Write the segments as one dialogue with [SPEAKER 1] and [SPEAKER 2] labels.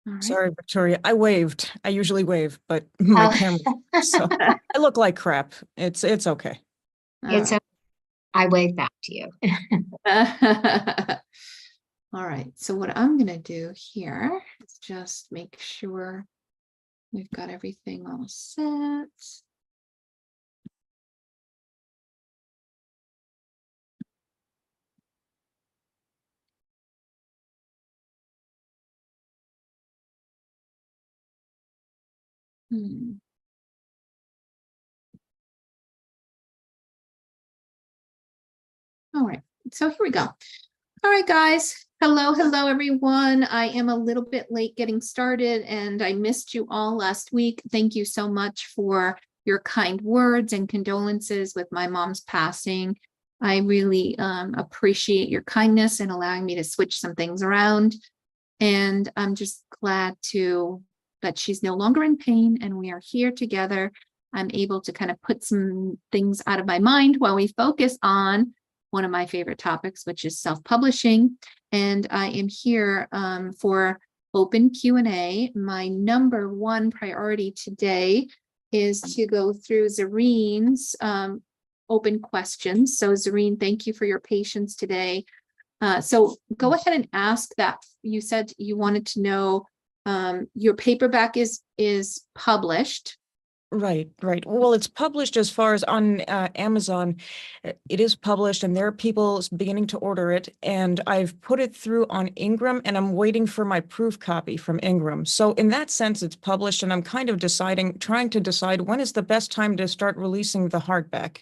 [SPEAKER 1] All right.
[SPEAKER 2] Sorry, Victoria. I waved. I usually wave, but my camera, so I look like crap. It's okay.
[SPEAKER 1] It's
[SPEAKER 3] Uh,
[SPEAKER 1] a, I wave back to you.
[SPEAKER 3] All right, so what I'm gonna do here is just make sure we've got everything all set. Hmm. All right, so here we go. All right, guys. Hello, hello, everyone. I am a little bit late getting started and I missed you all last week. Thank you so much for your kind words and condolences with my mom's passing. I really appreciate your kindness and allowing me to switch some things around. And I'm just glad that she's no longer in pain and we are here together. I'm able to kind of put some things out of my mind while we focus on one of my favorite topics, which is self-publishing. And I am here for open Q&A. My number one priority today is to go through Zarene's open questions. So Zarene, thank you for your patience today. So go ahead and ask that. You said you wanted to know your paperback is published.
[SPEAKER 2] Right, right. Well, it's published as far as on Amazon. It is published and there are people beginning to order it. And I've put it through on Ingram and I'm waiting for my proof copy from Ingram. So in that sense, it's published and I'm kind of trying to decide when is the best time to start releasing the hardback.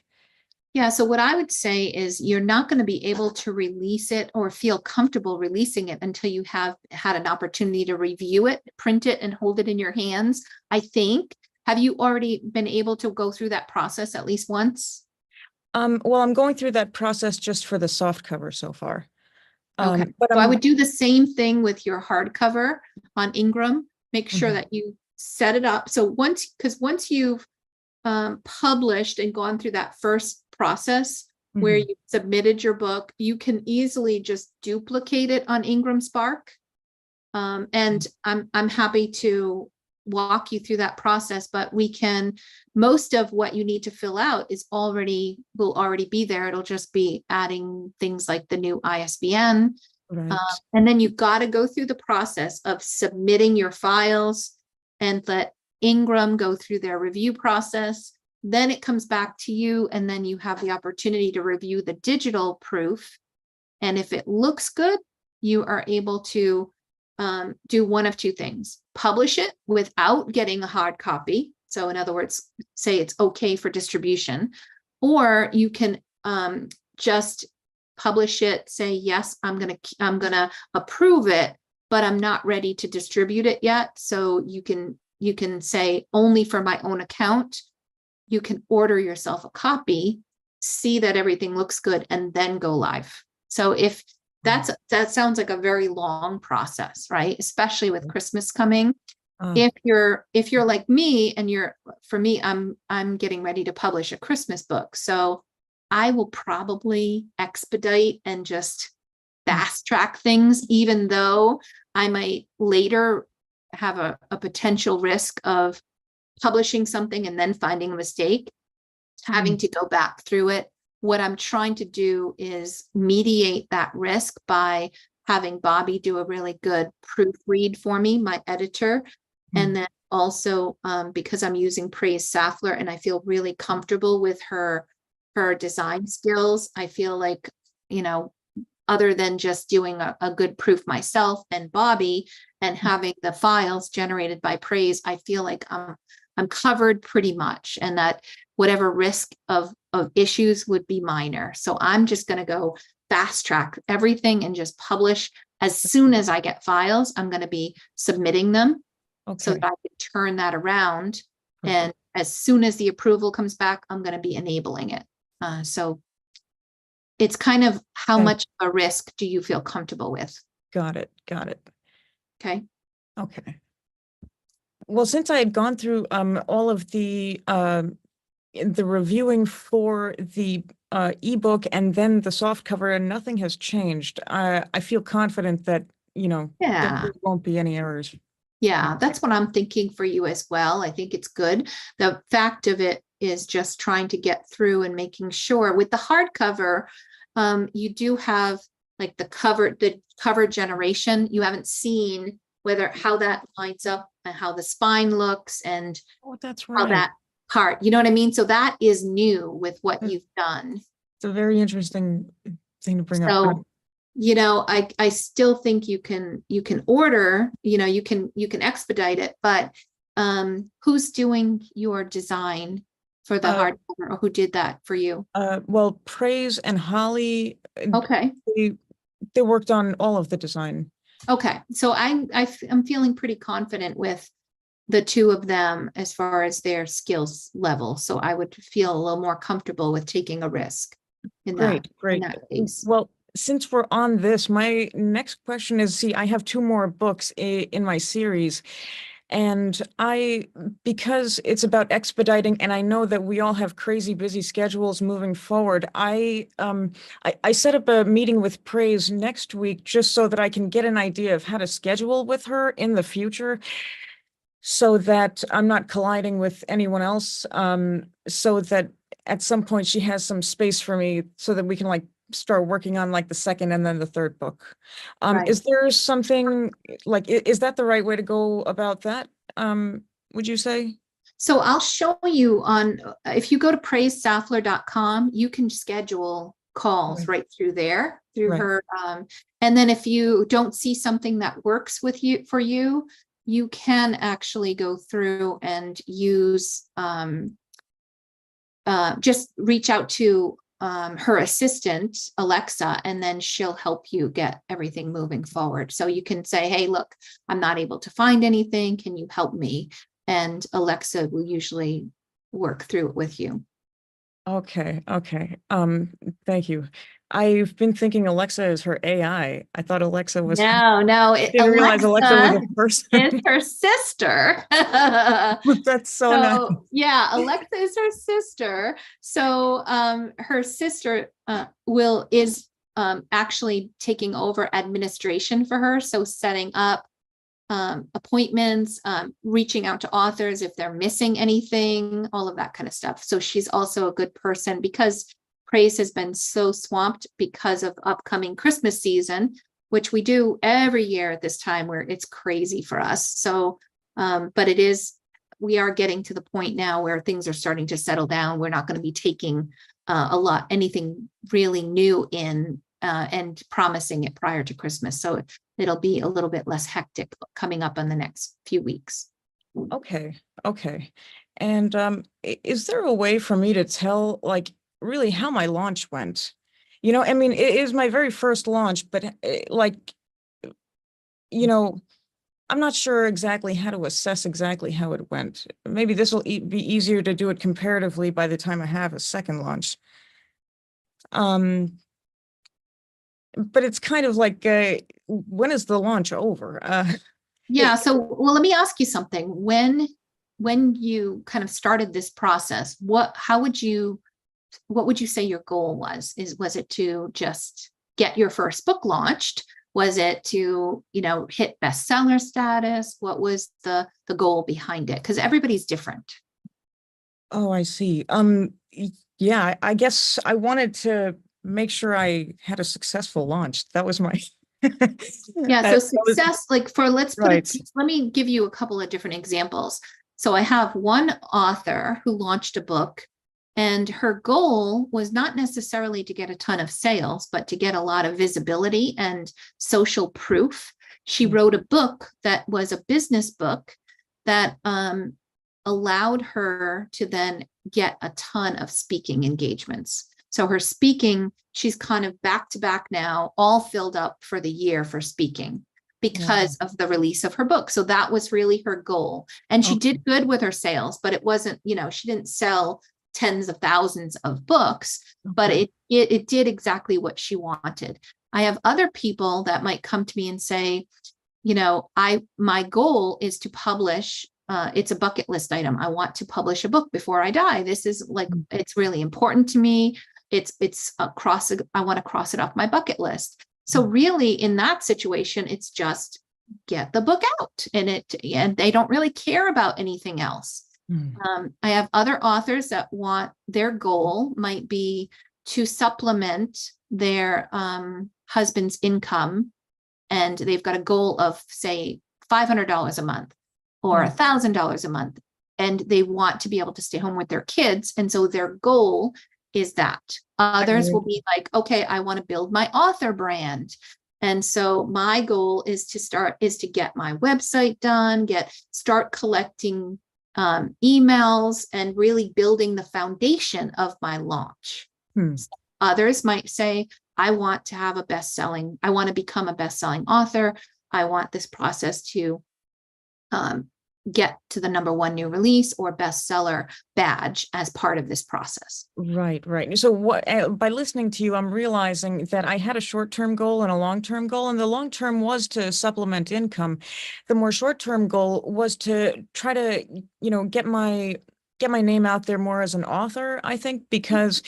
[SPEAKER 3] Yeah, so what I would say is you're not going to be able to release it or feel comfortable releasing it until you have had an opportunity to review it, print it, and hold it in your hands, I think. Have you already been able to go through that process at least once?
[SPEAKER 2] Well, I'm going through that process just for the soft cover so far.
[SPEAKER 3] Okay,
[SPEAKER 2] But
[SPEAKER 3] so I would do the same thing with your hardcover on Ingram. Make sure
[SPEAKER 2] Mhm.
[SPEAKER 3] that you set it up. So once you've published and gone through that first process where
[SPEAKER 2] Mhm.
[SPEAKER 3] you submitted your book, you can easily just duplicate it on Ingram Spark. And I'm happy to walk you through that process, but most of what you need to fill out will already be there. It'll just be adding things like the new ISBN.
[SPEAKER 2] Right.
[SPEAKER 3] And then you've got to go through the process of submitting your files and let Ingram go through their review process. Then it comes back to you, and then you have the opportunity to review the digital proof. And if it looks good, you are able to do one of two things: publish it without getting a hard copy. So in other words, say it's okay for distribution, or you can just publish it, say, yes, I'm gonna approve it, but I'm not ready to distribute it yet. So you can say only for my own account. You can order yourself a copy, see that everything looks good, and then go live. So if that sounds like a very long process, right? Especially with Christmas coming. If you're like me and for me, I'm getting ready to publish a Christmas book. So I will probably expedite and just fast track things, even though I might later have a potential risk of publishing something and then finding a mistake, having to go back through it. What I'm trying to do is mediate that risk by having Bobby do a really good proofread for me, my editor. And then also because I'm using Praise Saffler and I feel really comfortable with her design skills, I feel like, other than just doing a good proof myself and Bobby and having the files generated by Praise, I feel like I'm covered pretty much, and that whatever risk of issues would be minor. So I'm just going to go fast track everything and just publish. As soon as I get files, I'm going to be submitting them so that I can turn that around. And as soon as the approval comes back, I'm going to be enabling it. So it's kind of how much of a risk do you feel comfortable with?
[SPEAKER 2] Got it. Got it.
[SPEAKER 3] Okay.
[SPEAKER 2] Okay. Well, since I had gone through all of the reviewing for the ebook and then the soft cover, and nothing has changed, I feel confident that,
[SPEAKER 3] Yeah.
[SPEAKER 2] there won't be any errors.
[SPEAKER 3] Yeah, that's what I'm thinking for you as well. I think it's good. The fact of it is just trying to get through and making sure with the hardcover, you do have like the cover generation. You haven't seen how that lines up and how the spine looks and
[SPEAKER 2] Oh, that's
[SPEAKER 3] how
[SPEAKER 2] right.
[SPEAKER 3] that part, you know what I mean? So that is new with what you've done.
[SPEAKER 2] It's a very interesting thing to bring up.
[SPEAKER 3] So, you know, I still think you can order, you know, you can expedite it, but who's doing your design for the hardcover, or who did that for you?
[SPEAKER 2] Well, Praise and Holly,
[SPEAKER 3] Okay.
[SPEAKER 2] they worked on all of the design.
[SPEAKER 3] Okay. So I'm feeling pretty confident with the two of them as far as their skills level. So I would feel a little more comfortable with taking a risk in
[SPEAKER 2] Great.
[SPEAKER 3] that case.
[SPEAKER 2] Well, since we're on this, my next question is, see, I have 2 more books in my series, and because it's about expediting, and I know that we all have crazy busy schedules moving forward, I set up a meeting with Praise next week just so that I can get an idea of how to schedule with her in the future, so that I'm not colliding with anyone else, so that at some point she has some space for me so that we can like start working on like the second and then the third book.
[SPEAKER 3] Right.
[SPEAKER 2] Is there something like, is that the right way to go about that? Would you say?
[SPEAKER 3] So I'll show you on, if you go to praisesaffler.com, you can schedule calls right through there, through
[SPEAKER 2] Right.
[SPEAKER 3] her. And then if you don't see something that works with you, for you, you can actually go through and use, just reach out to her assistant, Alexa, and then she'll help you get everything moving forward. So you can say, hey, look, I'm not able to find anything. Can you help me? And Alexa will usually work through it with you.
[SPEAKER 2] Okay. Thank you. I've been thinking Alexa is her AI. I thought Alexa was.
[SPEAKER 3] No,
[SPEAKER 2] I didn't realize Alexa was a person.
[SPEAKER 3] Is her sister.
[SPEAKER 2] That's so nice.
[SPEAKER 3] Yeah, Alexa is her sister. So her sister is actually taking over administration for her. So setting up appointments, reaching out to authors if they're missing anything, all of that kind of stuff. So she's also a good person because Praise has been so swamped because of upcoming Christmas season, which we do every year at this time where it's crazy for us. So, but we are getting to the point now where things are starting to settle down. We're not going to be taking anything really new in and promising it prior to Christmas. So it'll be a little bit less hectic coming up in the next few weeks.
[SPEAKER 2] Okay. And is there a way for me to tell like really how my launch went? You know, I mean, it is my very first launch, but like, you know, I'm not sure exactly how to assess exactly how it went. Maybe this will be easier to do it comparatively by the time I have a second launch. But it's kind of like, when is the launch over?
[SPEAKER 3] Yeah. So, well, let me ask you something. When you kind of started this process, what would you say your goal was? Was it to just get your first book launched? Was it to, hit bestseller status? What was the goal behind it? Because everybody's different.
[SPEAKER 2] Oh, I see. Yeah, I guess I wanted to make sure I had a successful launch. That was my.
[SPEAKER 3] Yeah. So success,
[SPEAKER 2] right.
[SPEAKER 3] Let me give you a couple of different examples. So I have one author who launched a book, and her goal was not necessarily to get a ton of sales, but to get a lot of visibility and social proof. She wrote a book that was a business book that allowed her to then get a ton of speaking engagements. So her speaking, she's kind of back to back now, all filled up for the year for speaking because of the release of her book. So that was really her goal. And she did good with her sales, but it wasn't, she didn't sell tens of thousands of books, but it did exactly what she wanted. I have other people that might come to me and say, my goal is to publish, it's a bucket list item. I want to publish a book before I die. This is it's really important to me. I want to cross it off my bucket list. So really in that situation, it's just get the book out, and they don't really care about anything else. I have other authors that want, their goal might be to supplement their husband's income, and they've got a goal of, say, $500 a month or $1,000 a month, and they want to be able to stay home with their kids. And so their goal is that. Others will be like, okay, I want to build my author brand. And so my goal is to get my website done, start collecting emails and really building the foundation of my launch. So others might say, I want to become a best-selling author. I want this process to get to the #1 new release or bestseller badge as part of this process.
[SPEAKER 2] Right. So by listening to you, I'm realizing that I had a short-term goal and a long-term goal, and the long-term was to supplement income. The more short-term goal was to try to, get my name out there more as an author, I think, because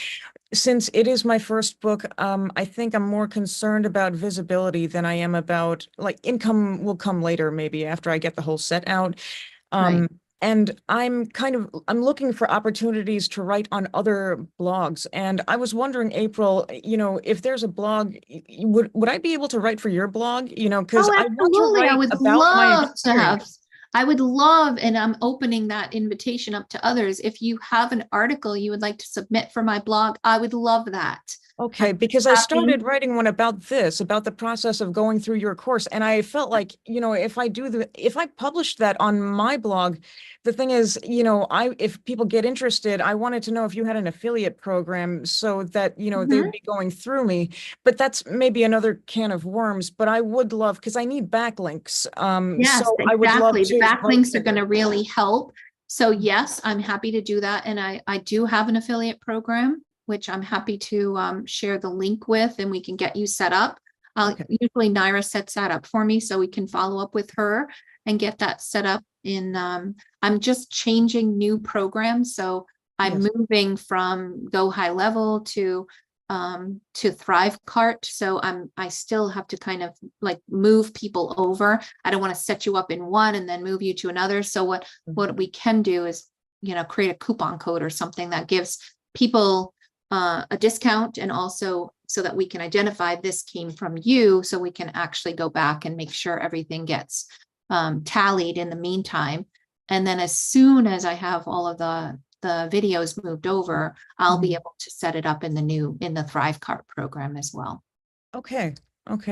[SPEAKER 2] since it is my first book, I think I'm more concerned about visibility than I am about, like, income will come later, maybe after I get the whole set out.
[SPEAKER 3] Right.
[SPEAKER 2] And I'm looking for opportunities to write on other blogs. And I was wondering, April, if there's a blog, would I be able to write for your blog? Because
[SPEAKER 3] Oh,
[SPEAKER 2] I want to
[SPEAKER 3] absolutely. I
[SPEAKER 2] write
[SPEAKER 3] would
[SPEAKER 2] about my
[SPEAKER 3] love to have,
[SPEAKER 2] experience.
[SPEAKER 3] and I'm opening that invitation up to others. If you have an article you would like to submit for my blog, I would love that.
[SPEAKER 2] Okay, because I started writing one about the process of going through your course. And I felt like, if I published that on my blog, the thing is, if people get interested, I wanted to know if you had an affiliate program so that, they would be going through me. But that's maybe another can of worms, but I would love, because I need backlinks.
[SPEAKER 3] Yes,
[SPEAKER 2] So I would love
[SPEAKER 3] exactly. The
[SPEAKER 2] to
[SPEAKER 3] backlinks are going to really help. So yes, I'm happy to do that. And I do have an affiliate program, which I'm happy to share the link with, and we can get you set up. Usually Naira sets that up for me, so we can follow up with her and get that set up I'm just changing new programs. So I'm moving from Go High Level to Thrivecart. So I still have to kind of like move people over. I don't want to set you up in one and then move you to another. So what we can do is, create a coupon code or something that gives people a discount, and also so that we can identify this came from you, so we can actually go back and make sure everything gets tallied in the meantime. And then as soon as I have all of the videos moved over, I'll be able to set it up in the Thrivecart program as well.
[SPEAKER 2] Okay,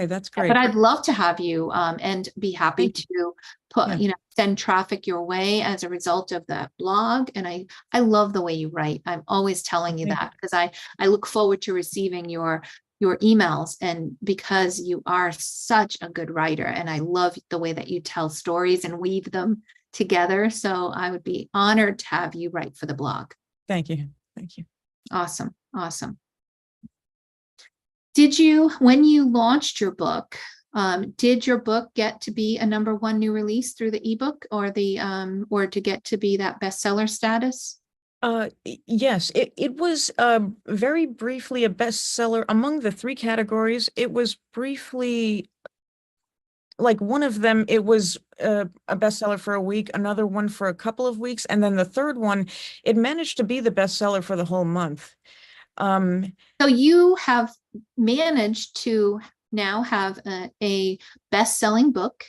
[SPEAKER 2] that's great.
[SPEAKER 3] But I'd love to have you and be happy to put, send traffic your way as a result of that blog. And I love the way you write. I'm always telling you that, because I look forward to receiving your emails, and because you are such a good writer, and I love the way that you tell stories and weave them together. So I would be honored to have you write for the blog.
[SPEAKER 2] Thank you.
[SPEAKER 3] Awesome. Did you, when you launched your book, did your book get to be a #1 new release through the ebook, or or to get to be that bestseller status?
[SPEAKER 2] Yes, it was very briefly a bestseller among the 3 categories. It was briefly, like, one of them, it was a bestseller for a week, another one for a couple of weeks, and then the third one, it managed to be the bestseller for the whole month.
[SPEAKER 3] So you have managed to now have a best-selling book.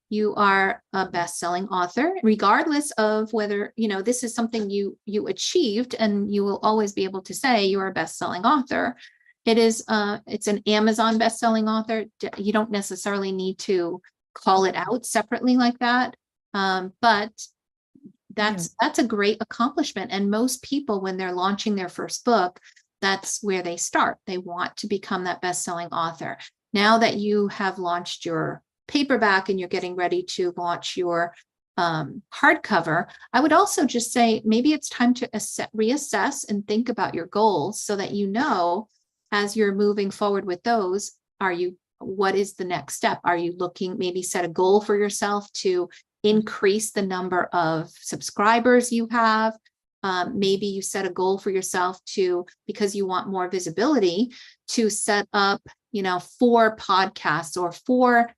[SPEAKER 3] You are a best-selling author, regardless of whether, this is something you achieved, and you will always be able to say you're a best-selling author. It's an Amazon best-selling author. You don't necessarily need to call it out separately like that. But that's a great accomplishment. And most people, when they're launching their first book, that's where they start. They want to become that best-selling author. Now that you have launched your paperback and you're getting ready to launch your hardcover, I would also just say maybe it's time to reassess and think about your goals, so that as you're moving forward with those, what is the next step? Are you looking, maybe set a goal for yourself to increase the number of subscribers you have? Maybe you set a goal for yourself because you want more visibility, to set up, 4 podcasts or 4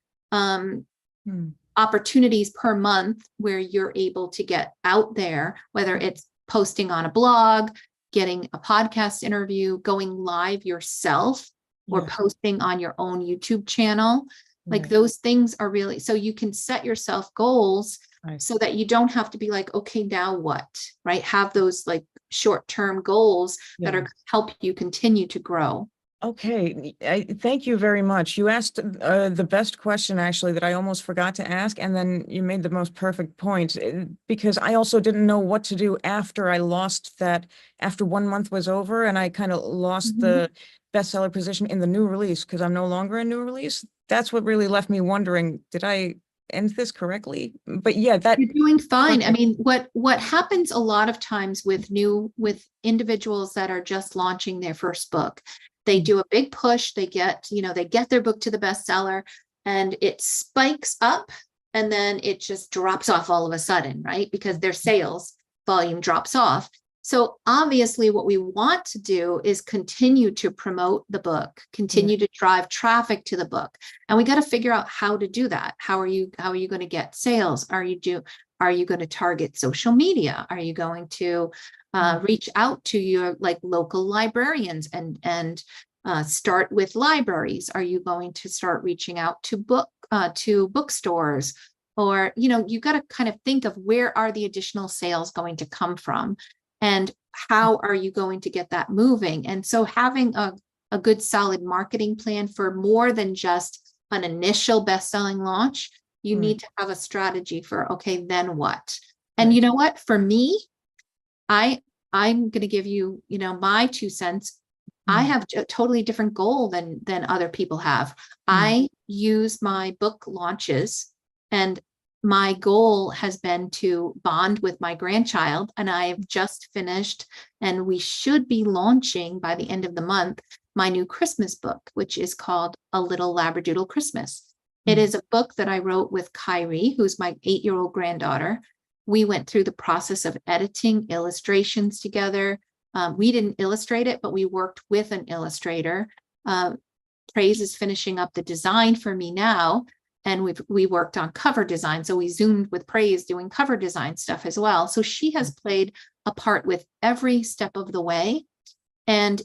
[SPEAKER 2] Hmm.
[SPEAKER 3] opportunities per month where you're able to get out there, whether it's posting on a blog, getting a podcast interview, going live yourself, or
[SPEAKER 2] Yes.
[SPEAKER 3] posting on your own YouTube channel. Like
[SPEAKER 2] Right.
[SPEAKER 3] those things are really, so you can set yourself goals
[SPEAKER 2] Right.
[SPEAKER 3] so that you don't have to be like, okay, now what, right? Have those like short-term goals that are
[SPEAKER 2] Yeah.
[SPEAKER 3] gonna help you continue to grow.
[SPEAKER 2] Okay, thank you very much. You asked the best question actually that I almost forgot to ask, and then you made the most perfect point because I also didn't know what to do after I lost that, after 1 month was over and I kind of lost the bestseller position in the new release because I'm no longer a new release. That's what really left me wondering, did I end this correctly? But yeah, that
[SPEAKER 3] You're doing fine. I
[SPEAKER 2] perfect.
[SPEAKER 3] mean, what happens a lot of times with individuals that are just launching their first book, they do a big push, they get their book to the bestseller and it spikes up and then it just drops off all of a sudden, right? Because their sales volume drops off. So obviously what we want to do is continue to promote the book, continue to drive traffic to the book. And we got to figure out how to do that. How are you going to get sales? Are you going to target social media? Are you going to reach out to your like local librarians and start with libraries? Are you going to start reaching out to bookstores? Or, you got to kind of think of where are the additional sales going to come from? And how are you going to get that moving? And so having a good solid marketing plan for more than just an initial best-selling launch, you need to have a strategy for, okay, then what? And you know what? For me, I'm going to give you, my 2 cents. I have a totally different goal than other people have. I use my book launches, and my goal has been to bond with my grandchild, and I have just finished, and we should be launching by the end of the month, my new Christmas book, which is called A Little Labradoodle Christmas. It is a book that I wrote with Kyrie, who's my 8-year-old granddaughter. We went through the process of editing illustrations together. We didn't illustrate it, but we worked with an illustrator. Praise is finishing up the design for me now, and we worked on cover design. So we zoomed with Praise doing cover design stuff as well. So she has played a part with every step of the way. And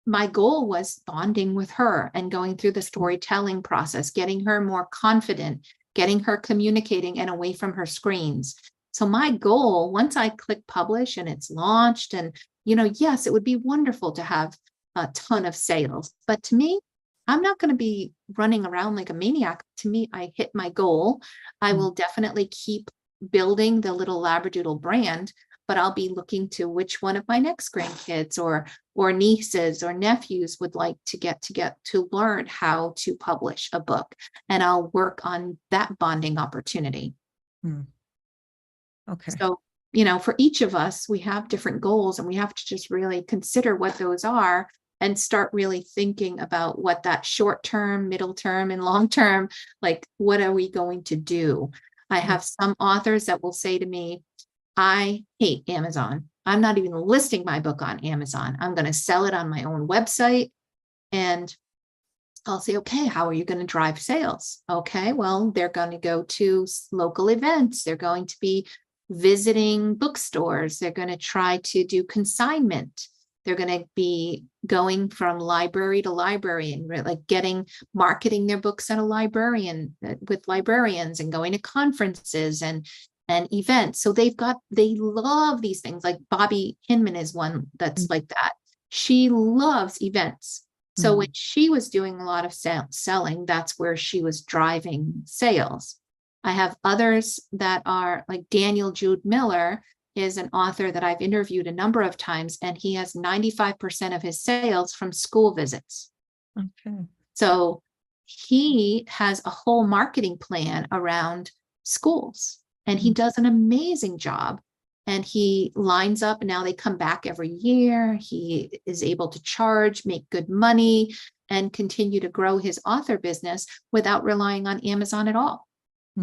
[SPEAKER 3] my goal was bonding with her and going through the storytelling process, getting her more confident, getting her communicating and away from her screens. So my goal, once I click publish and it's launched, and, yes, it would be wonderful to have a ton of sales. But to me, I'm not going to be running around like a maniac. To me, I hit my goal. I will definitely keep building the Little Labradoodle brand, but I'll be looking to which one of my next grandkids or nieces or nephews would like to get to learn how to publish a book. And I'll work on that bonding opportunity.
[SPEAKER 2] Okay.
[SPEAKER 3] So, for each of us, we have different goals, and we have to just really consider what those are and start really thinking about what that short term, middle term, and long term, like, what are we going to do? I have some authors that will say to me, I hate Amazon. I'm not even listing my book on Amazon. I'm going to sell it on my own website. And I'll say, okay, how are you going to drive sales? Okay, well, they're going to go to local events. They're going to be visiting bookstores. They're going to try to do consignment. They're going to be going from library to library and like marketing their books at a librarian with librarians and going to conferences and events. So they love these things. Like Bobby Hinman is one that's like that. She loves events. So when she was doing a lot of selling, that's where she was driving sales. I have others that are like Daniel Jude Miller is an author that I've interviewed a number of times, and he has 95% of his sales from school visits.
[SPEAKER 2] Okay.
[SPEAKER 3] So he has a whole marketing plan around schools, and he does an amazing job. And he lines up, and now they come back every year. He is able to charge, make good money, and continue to grow his author business without relying on Amazon at all.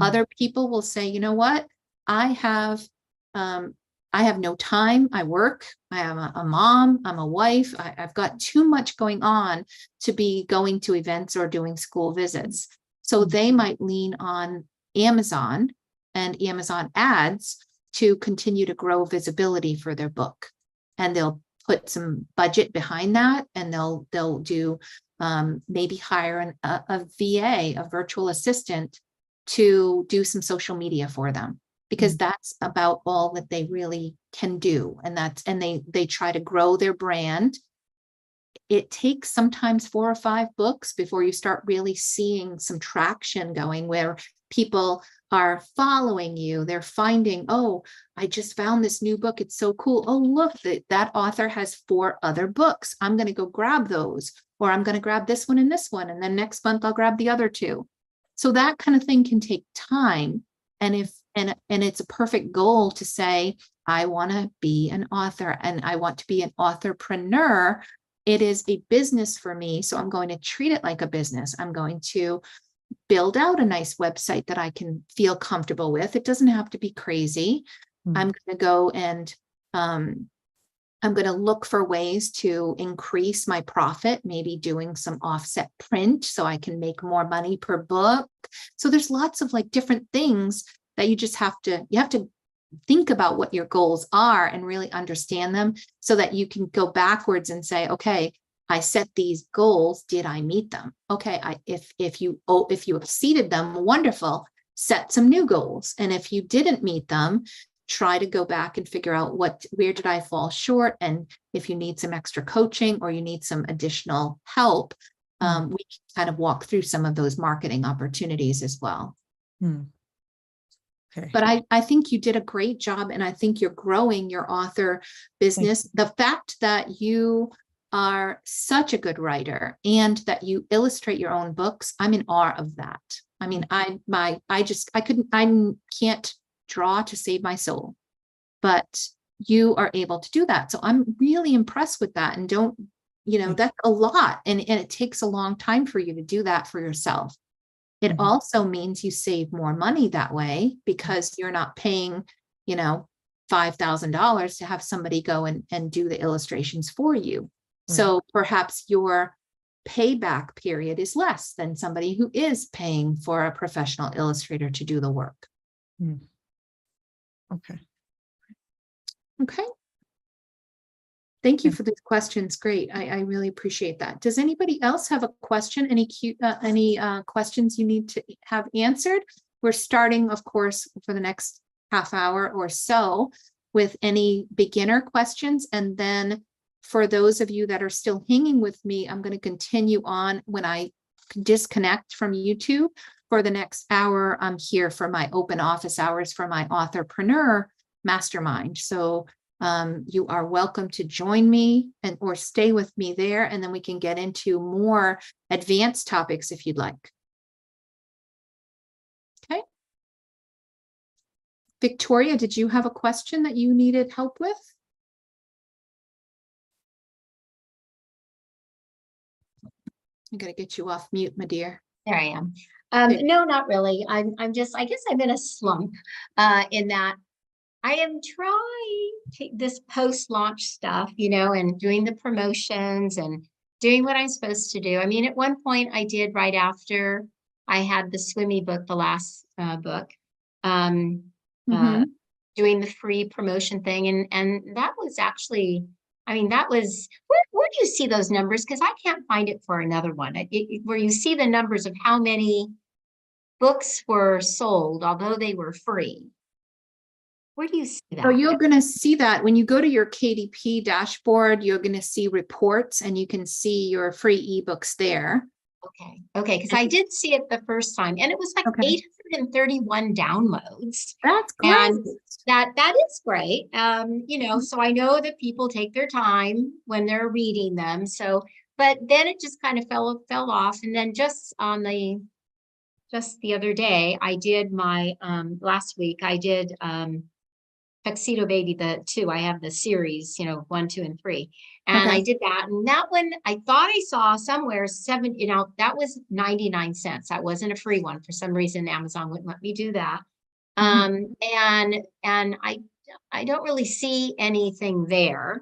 [SPEAKER 3] Other people will say, you know what, I have no time. I work. I am a mom. I'm a wife. I've got too much going on to be going to events or doing school visits. So they might lean on Amazon and Amazon ads to continue to grow visibility for their book. And they'll put some budget behind that, and they'll do maybe hire a VA, a virtual assistant, to do some social media for them, because that's about all that they really can do. And they try to grow their brand. It takes sometimes 4 or 5 books before you start really seeing some traction going, where people are following you. They're finding, oh, I just found this new book. It's so cool. Oh, look, that author has 4 other books. I'm going to go grab those, or I'm going to grab this one and this one. And then next month I'll grab the other 2. So that kind of thing can take time. And it's a perfect goal to say, I want to be an author and I want to be an authorpreneur. It is a business for me. So I'm going to treat it like a business. I'm going to build out a nice website that I can feel comfortable with. It doesn't have to be crazy. I'm going to go and I'm going to look for ways to increase my profit, maybe doing some offset print so I can make more money per book. So there's lots of like different things that you have to think about what your goals are and really understand them, so that you can go backwards and say, okay, I set these goals. Did I meet them? Okay. If you exceeded them, wonderful. Set some new goals. And if you didn't meet them, try to go back and figure out where did I fall short? And if you need some extra coaching or you need some additional help, we can kind of walk through some of those marketing opportunities as well.
[SPEAKER 2] Okay.
[SPEAKER 3] But I think you did a great job, and I think you're growing your author business. The fact that you are such a good writer and that you illustrate your own books, I'm in awe of that. I mean, I can't draw to save my soul, but you are able to do that. So I'm really impressed with that. And that's a lot. And it takes a long time for you to do that for yourself. It also means you save more money that way, because you're not paying, $5,000 to have somebody go and do the illustrations for you. So perhaps your payback period is less than somebody who is paying for a professional illustrator to do the work.
[SPEAKER 2] Okay.
[SPEAKER 3] Okay. Thank you for these questions. Great. I really appreciate that. Does anybody else have a question? Any questions you need to have answered? We're starting, of course, for the next half hour or so with any beginner questions. And then for those of you that are still hanging with me, I'm going to continue on when I disconnect from YouTube. For the next hour, I'm here for my open office hours for my authorpreneur mastermind. So you are welcome to join me or stay with me there, and then we can get into more advanced topics if you'd like. Okay. Victoria, did you have a question that you needed help with? I gotta get you off mute, my dear.
[SPEAKER 1] There I am. No, not really. I guess I'm in a slump in that I am trying this post-launch stuff, and doing the promotions and doing what I'm supposed to do. I mean, at one point I did right after I had the Swimmy book, the last book, doing the free promotion thing. And that was actually, that was, where do you see those numbers? Because I can't find it for another one. Where you see the numbers of how many books were sold, although they were free. Where do you see that?
[SPEAKER 3] So you're going to see that when you go to your KDP dashboard, you're going to see reports, and you can see your free ebooks there.
[SPEAKER 1] Okay. Because I did see it the first time, and it was like 831 downloads.
[SPEAKER 3] That's great.
[SPEAKER 1] And that is great. So I know that people take their time when they're reading them. So, but then it just kind of fell off. And then just the other day, I did my last week, I did Tuxedo Baby, the 2. I have the series, 1, 2, and 3. And I did that. And that one, I thought I saw somewhere 7, that was 99 cents. That wasn't a free one. For some reason, Amazon wouldn't let me do that. And I don't really see anything there.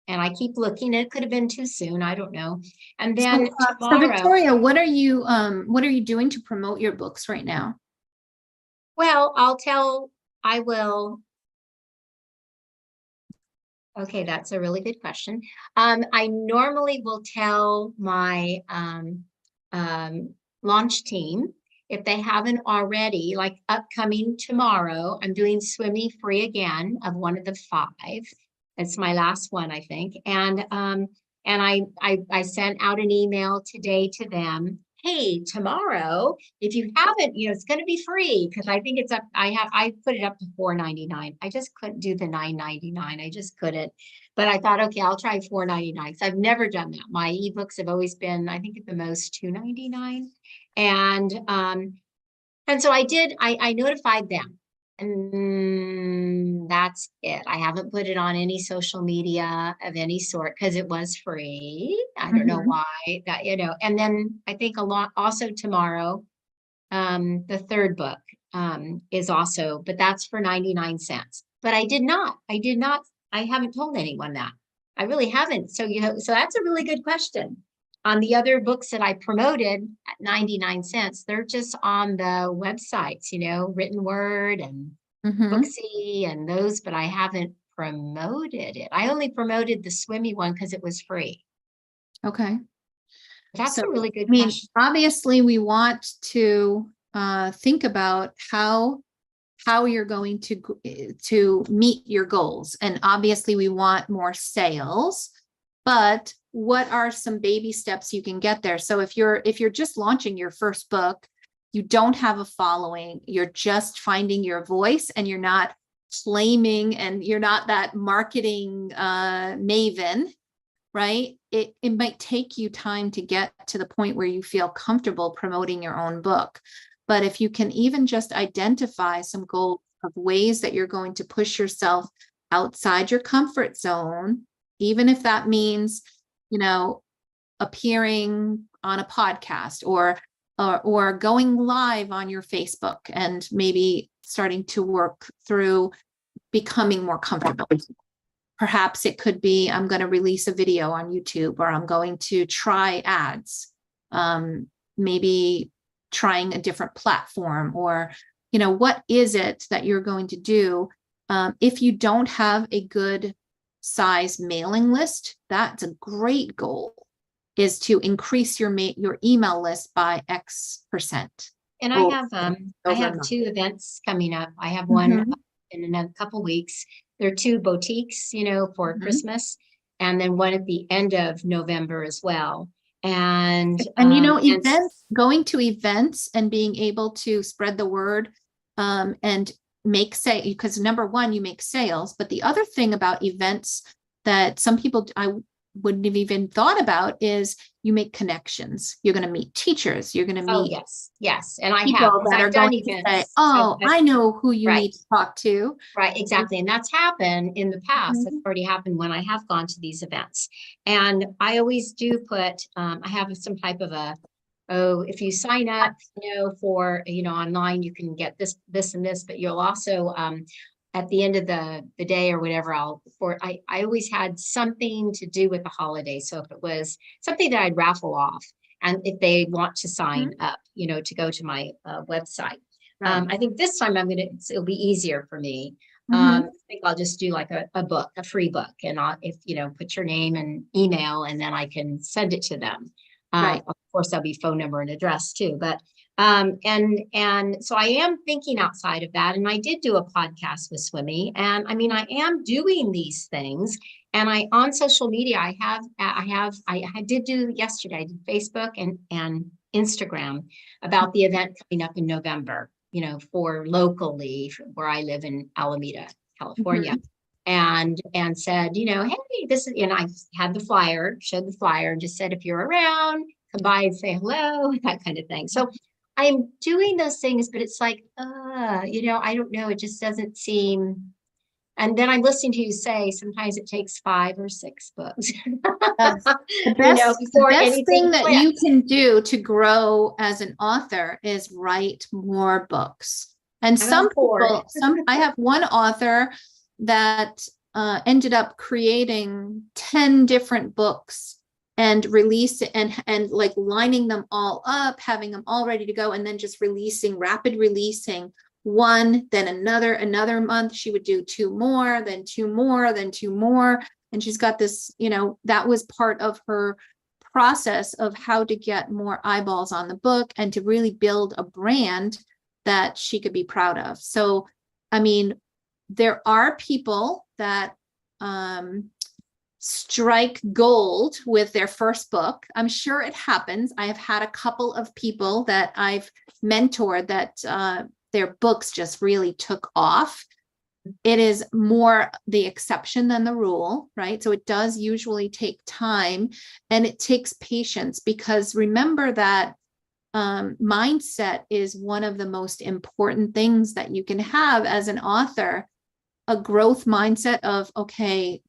[SPEAKER 1] And I keep looking. It could have been too soon. I don't know. And then
[SPEAKER 3] so Victoria, what are you doing to promote your books right now?
[SPEAKER 1] Well, I will. Okay, that's a really good question. I normally will tell my launch team if they haven't already, like upcoming tomorrow, I'm doing Swimmy Free again of one of the 5. It's my last one, I think. And I sent out an email today to them. Hey, tomorrow, if you haven't, it's going to be free because I think it's up. I put it up to $4.99. I just couldn't do the $9.99. I just couldn't. But I thought, okay, I'll try $4.99 because I've never done that. My ebooks have always been, I think at the most $2.99. And so I did, I notified them. And that's it. I haven't put it on any social media of any sort because it was free. I don't know why that, and then I think a lot also tomorrow, the 3rd book is also, but that's for 99 cents. But I haven't told anyone that. I really haven't. So, so that's a really good question. On the other books that I promoted at 99 cents, they're just on the websites, Written Word and Booksy and those, but I haven't promoted it. I only promoted the Swimmy one because it was free.
[SPEAKER 3] Okay.
[SPEAKER 1] That's a really good
[SPEAKER 3] I mean,
[SPEAKER 1] question.
[SPEAKER 3] obviously we want to think about how you're going to meet your goals. And obviously we want more sales, but what are some baby steps you can get there? So if you're just launching your first book, you don't have a following, you're just finding your voice and you're not claiming and you're not that marketing maven, right? It might take you time to get to the point where you feel comfortable promoting your own book. But if you can even just identify some goals of ways that you're going to push yourself outside your comfort zone, even if that means, appearing on a podcast or going live on your Facebook and maybe starting to work through becoming more comfortable. Perhaps it could be, I'm going to release a video on YouTube, or I'm going to try ads, maybe trying a different platform, or, what is it that you're going to do? If you don't have a good size mailing list, that's a great goal, is to increase your email list by X%.
[SPEAKER 1] And I have 2 events coming up. I have one in a couple weeks. There are 2 boutiques, for Christmas, and then one at the end of November as well. And
[SPEAKER 3] events, going to events and being able to spread the word and make because number one, you make sales, but the other thing about events that some people I wouldn't have even thought about is you make connections. You're going to meet teachers. You're going to meet
[SPEAKER 1] yes. And I
[SPEAKER 3] people
[SPEAKER 1] have,
[SPEAKER 3] that are
[SPEAKER 1] done
[SPEAKER 3] going
[SPEAKER 1] events.
[SPEAKER 3] To say, I know who you need to talk to.
[SPEAKER 1] Right, exactly. And that's happened in the past. That's already happened when I have gone to these events. And I always do put, I have some type of if you sign up, for, online, you can get this and this, but you'll also, at the end of the day or whatever, I always had something to do with the holiday. So if it was something that I'd raffle off, and if they want to sign up, to go to my website. Right. I think this time it'll be easier for me. I think I'll just do like a free book, and put your name and email, and then I can send it to them. Right. Of course, there'll be phone number and address too, but and so I am thinking outside of that. And I did do a podcast with Swimmy, and I am doing these things. And on social media, I did do yesterday, I did Facebook and Instagram about the event coming up in November, for locally where I live in Alameda, California. And said, hey, this is, and I had the flyer, showed the flyer, and just said, if you're around, come by and say hello, that kind of thing. So I'm doing those things, but it's like, I don't know, it just doesn't seem. And then I'm listening to you say sometimes it takes 5 or 6 books.
[SPEAKER 3] The best thing that you can do to grow as an author is write more books. And I have one author that ended up creating 10 different books and release it and like lining them all up, having them all ready to go, and then just rapid releasing one, then another month, she would do two more, then two more, then two more. And she's got this, that was part of her process of how to get more eyeballs on the book and to really build a brand that she could be proud of. So, I mean, there are people that strike gold with their first book. I'm sure it happens. I have had a couple of people that I've mentored that their books just really took off. It is more the exception than the rule, right? So it does usually take time, and it takes patience, because remember that mindset is one of the most important things that you can have as an author. A growth mindset of, okay,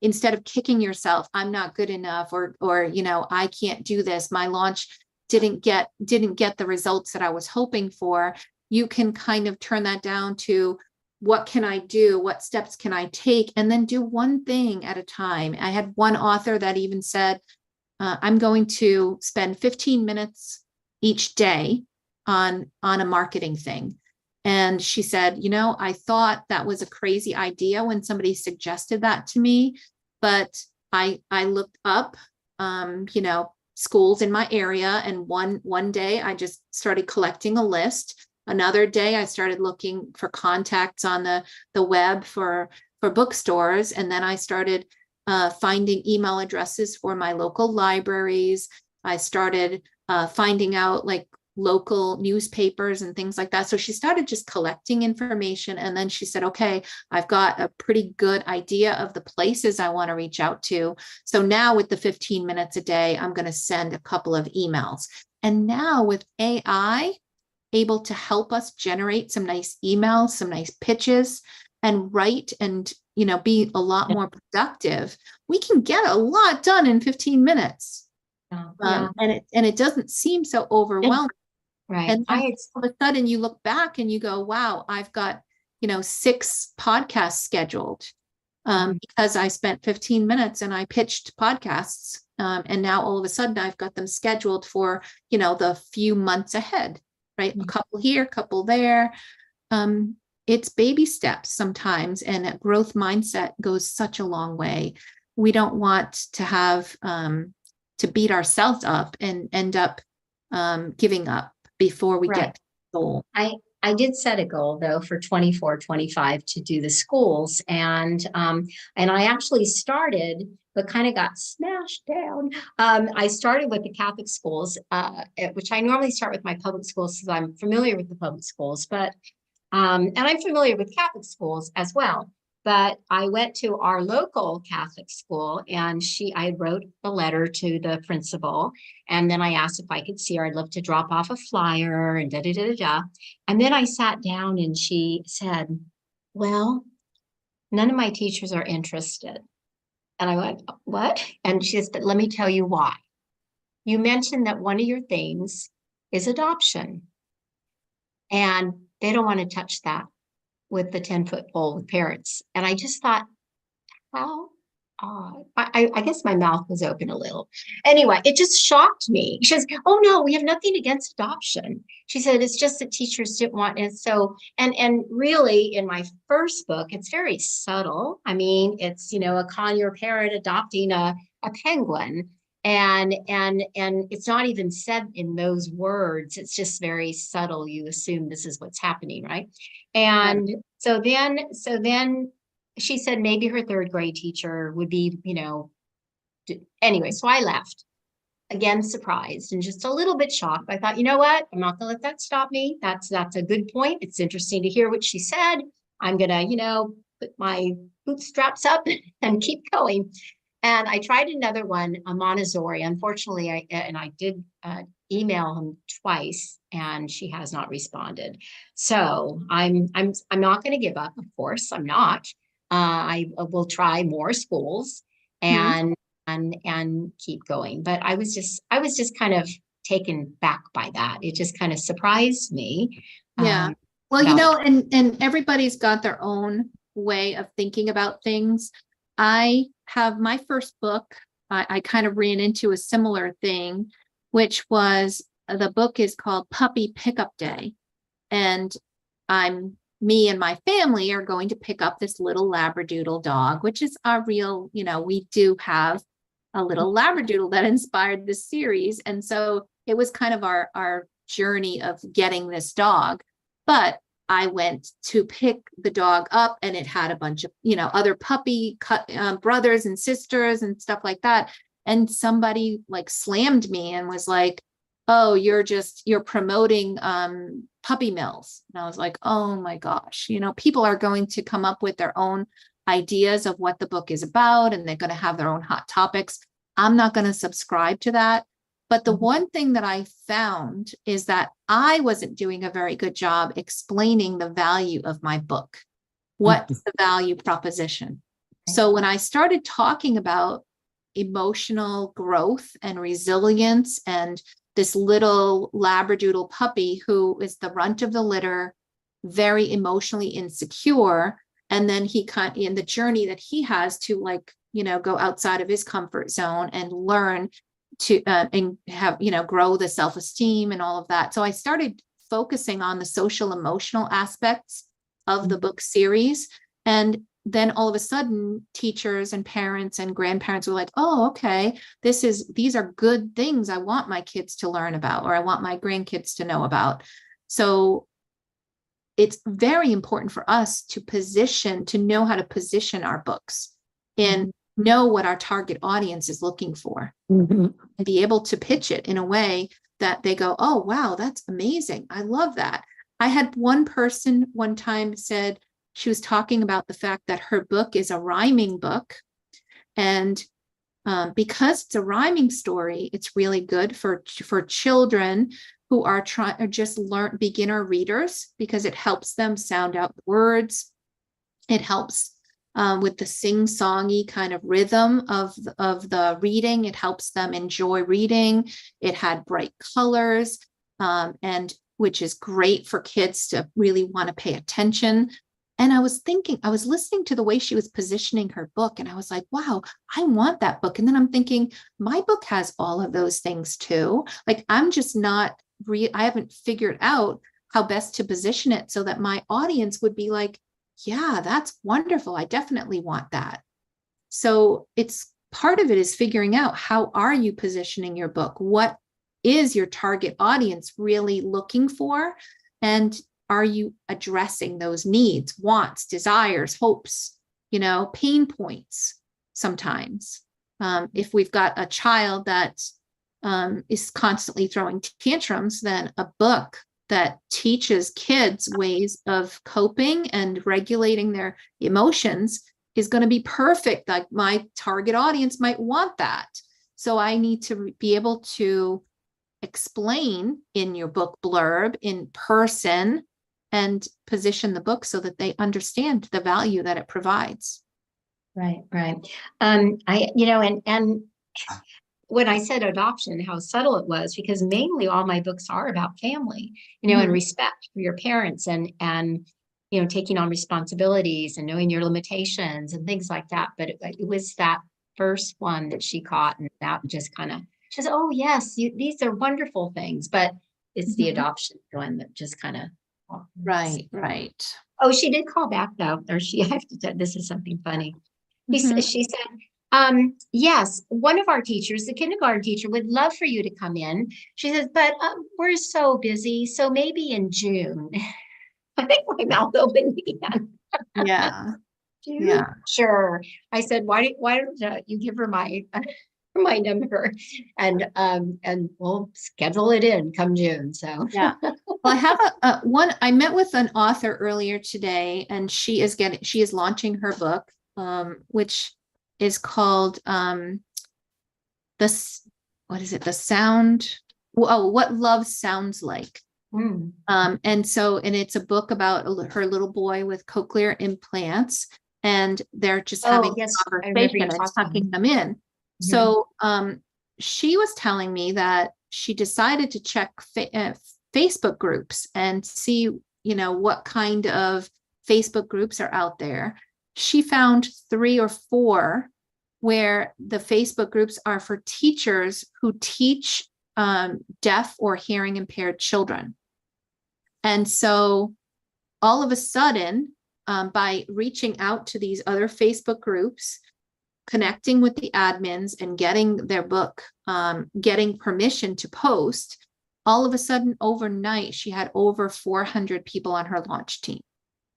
[SPEAKER 3] instead of kicking yourself, I'm not good enough, or I can't do this, my launch didn't get the results that I was hoping for. You can kind of turn that down to, what can I do? What steps can I take? And then do one thing at a time. I had one author that even said, I'm going to spend 15 minutes each day on a marketing thing. And she said, I thought that was a crazy idea when somebody suggested that to me, but I looked up, schools in my area. And one day I just started collecting a list. Another day I started looking for contacts on the web for bookstores. And then I started finding email addresses for my local libraries. I started finding out like local newspapers and things like that. So she started just collecting information. And then she said, okay, I've got a pretty good idea of the places I want to reach out to. So now with the 15 minutes a day, I'm going to send a couple of emails. And now with AI able to help us generate some nice emails, some nice pitches, and write and, be a lot more productive, we can get a lot done in 15 minutes. And it doesn't seem so overwhelming.
[SPEAKER 1] Right.
[SPEAKER 3] And then all of a sudden you look back and you go, wow, I've got, 6 podcasts scheduled because I spent 15 minutes and I pitched podcasts. And now all of a sudden I've got them scheduled for, the few months ahead, right? A couple here, a couple there. It's baby steps sometimes, and a growth mindset goes such a long way. We don't want to have to beat ourselves up and end up giving up before we get to the goal.
[SPEAKER 1] I did set a goal though for 24, 25 to do the schools, and I actually started, but kind of got smashed down. I started with the Catholic schools, which I normally start with my public schools because I'm familiar with the public schools, but and I'm familiar with Catholic schools as well. But I went to our local Catholic school, and I wrote a letter to the principal, and then I asked if I could see her. I'd love to drop off a flyer and da da da da da. And then I sat down, and she said, "Well, none of my teachers are interested." And I went, "What?" And she said, "But let me tell you why. You mentioned that one of your things is adoption, and they don't want to touch that with the 10-foot pole with parents." And I just thought, how odd. I guess my mouth was open a little. Anyway, it just shocked me. She says, "Oh no, we have nothing against adoption." She said, "It's just that teachers didn't want it." So, and really in my first book, it's very subtle. I mean, it's, a conure parent adopting a penguin. And it's not even said in those words. It's just very subtle. You assume this is what's happening, right? And so then she said maybe her 3rd grade teacher would be, anyway, so I left. Again, surprised and just a little bit shocked. I thought, you know what? I'm not gonna let that stop me. That's a good point. It's interesting to hear what she said. I'm gonna, put my bootstraps up and keep going. And I tried another one, a Montessori. Unfortunately, I did email him twice, and she has not responded. So I'm not going to give up. Of course, I'm not. I will try more schools and keep going. But I was just kind of taken back by that. It just kind of surprised me.
[SPEAKER 3] Yeah. Well, and everybody's got their own way of thinking about things. I have my first book. I kind of ran into a similar thing, which was the book is called Puppy Pickup Day. And me and my family are going to pick up this little Labradoodle dog, which is our real, we do have a little Labradoodle that inspired this series. And so it was kind of our journey of getting this dog. But I went to pick the dog up and it had a bunch of, other puppy brothers and sisters and stuff like that. And somebody like slammed me and was like, oh, you're promoting puppy mills. And I was like, oh my gosh, people are going to come up with their own ideas of what the book is about, and they're going to have their own hot topics. I'm not going to subscribe to that. But the one thing that I found is that I wasn't doing a very good job explaining the value of my book. What's the value proposition? So when I started talking about emotional growth and resilience and this little Labradoodle puppy who is the runt of the litter, very emotionally insecure. And then he in the journey that he has to go outside of his comfort zone and learn to and have, grow the self-esteem and all of that. So I started focusing on the social emotional aspects of the book series. And then all of a sudden, teachers and parents and grandparents were like, oh, okay, these are good things I want my kids to learn about, or I want my grandkids to know about. So it's very important for us to know how to position our books and know what our target audience is looking for, and be able to pitch it in a way that they go, oh, wow, that's amazing. I love that. I had one person one time said, she was talking about the fact that her book is a rhyming book. And because it's a rhyming story, it's really good for children who are beginner readers, because it helps them sound out the words. It helps with the sing-songy kind of rhythm of the reading. It helps them enjoy reading. It had bright colors, and which is great for kids to really want to pay attention. And I was listening to the way she was positioning her book, and I was like, wow, I want that book. And then I'm thinking, my book has all of those things too. Like, I'm just I haven't figured out how best to position it so that my audience would be like, yeah, that's wonderful. I definitely want that. So part of it is figuring out, how are you positioning your book? What is your target audience really looking for? And are you addressing those needs, wants, desires, hopes, pain points sometimes? If we've got a child that is constantly throwing tantrums, then a book that teaches kids ways of coping and regulating their emotions is going to be perfect. Like, my target audience might want that. So I need to be able to explain in your book blurb in person and position the book so that they understand the value that it provides.
[SPEAKER 1] Right. And when I said adoption, how subtle it was, because mainly all my books are about family, and respect for your parents, and taking on responsibilities and knowing your limitations and things like that. But it was that first one that she caught, and that just kind of, she said, oh yes, these are wonderful things, but it's the adoption one that just kind of.
[SPEAKER 3] Right.
[SPEAKER 1] Oh, she did call back though, or I have to tell, this is something funny. She said, yes, one of our teachers, the kindergarten teacher, would love for you to come in. She says, but we're so busy, so maybe in June. I think my mouth opened again.
[SPEAKER 3] Yeah.
[SPEAKER 1] June?
[SPEAKER 3] Yeah.
[SPEAKER 1] Sure. I said, why don't you give her my number, and we'll schedule it in come June. So
[SPEAKER 3] yeah. Well, I have I met with an author earlier today, and she is launching her book, which is called what is it? The sound. Oh, what love sounds like. And it's a book about her little boy with cochlear implants, and they're just having a conversation and tucking them in. So she was telling me that she decided to check Facebook groups and see, what kind of Facebook groups are out there. She found 3 or 4 where the Facebook groups are for teachers who teach deaf or hearing impaired children. And so all of a sudden, by reaching out to these other Facebook groups, connecting with the admins and getting their book, getting permission to post, all of a sudden overnight, she had over 400 people on her launch team.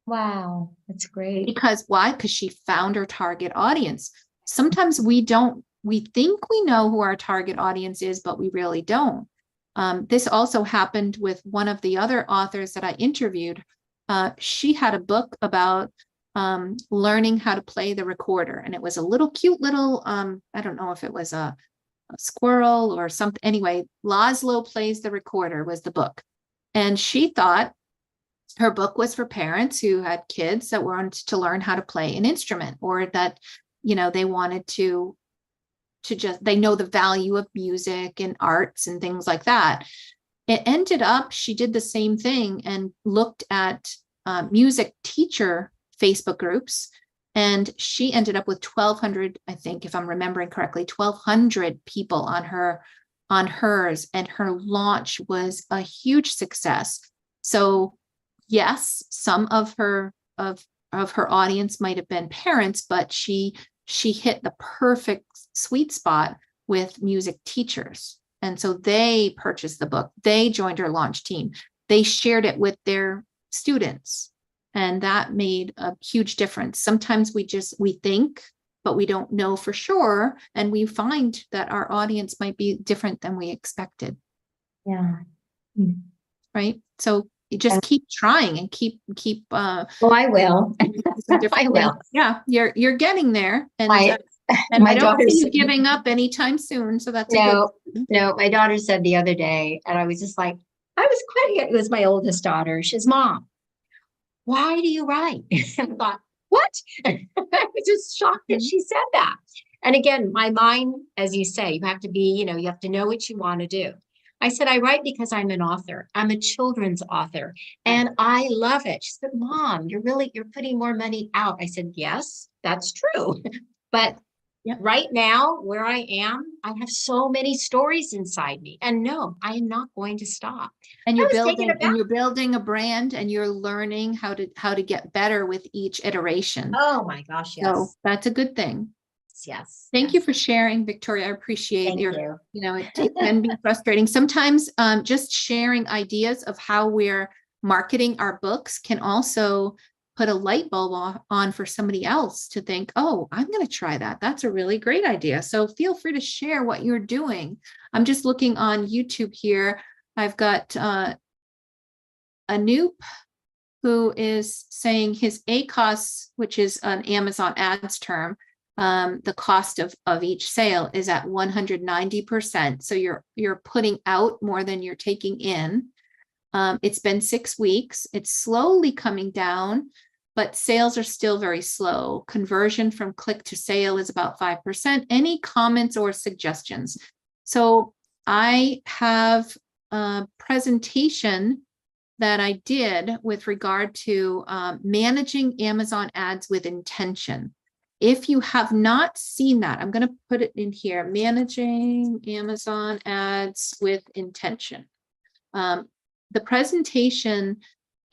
[SPEAKER 1] Wow, that's great.
[SPEAKER 3] Because why? Because she found her target audience. Sometimes we think we know who our target audience is, but we really don't. This also happened with one of the other authors that I interviewed. She had a book about learning how to play the recorder, and it was a little cute little, I don't know if it was a squirrel or something. Anyway, Laszlo Plays the Recorder was the book. And she thought her book was for parents who had kids that wanted to learn how to play an instrument, or that, they wanted to just, they know the value of music and arts and things like that. It ended up, she did the same thing and looked at music teacher Facebook groups, and she ended up with 1,200, I think, if I'm remembering correctly, 1,200 people on hers, and her launch was a huge success. So yes, some of her audience might have been parents, but she hit the perfect sweet spot with music teachers. And so they purchased the book. They joined her launch team. They shared it with their students. And that made a huge difference. Sometimes we think, but we don't know for sure. And we find that our audience might be different than we expected.
[SPEAKER 1] Yeah.
[SPEAKER 3] Right. So you just keep trying and keep.
[SPEAKER 1] Well, I will. I will.
[SPEAKER 3] Yeah, you're getting there. And
[SPEAKER 1] my
[SPEAKER 3] I don't
[SPEAKER 1] daughter
[SPEAKER 3] see you
[SPEAKER 1] said,
[SPEAKER 3] giving up anytime soon. So that's
[SPEAKER 1] no. My daughter said the other day, and I was just like, I was quitting it. It was my oldest daughter. She says, "Mom, why do you write?" And I thought, what? I was just shocked that she said that. And again, my mind, as you say, you have to be, you have to know what you want to do. I said, I write because I'm an author. I'm a children's author, and I love it. She said, "Mom, you're putting more money out." I said, yes, that's true. But right now, where I am, I have so many stories inside me, and no, I am not going to stop.
[SPEAKER 3] And you're building a brand, and you're learning how to get better with each iteration.
[SPEAKER 1] Oh my gosh, yes.
[SPEAKER 3] So that's a good thing.
[SPEAKER 1] Yes.
[SPEAKER 3] Thank you for sharing, Victoria. I appreciate
[SPEAKER 1] Thank you.
[SPEAKER 3] It can be frustrating. Sometimes just sharing ideas of how we're marketing our books can also put a light bulb on for somebody else to think, oh, I'm going to try that. That's a really great idea. So feel free to share what you're doing. I'm just looking on YouTube here. I've got Anoop, who is saying his ACOS, which is an Amazon ads term, the cost of each sale is at 190%. So you're putting out more than you're taking in. It's been 6 weeks. It's slowly coming down, but sales are still very slow. Conversion from click to sale is about 5%. Any comments or suggestions? So I have a presentation that I did with regard to managing Amazon ads with intention. If you have not seen that, I'm going to put it in here, managing Amazon ads with intention. The presentation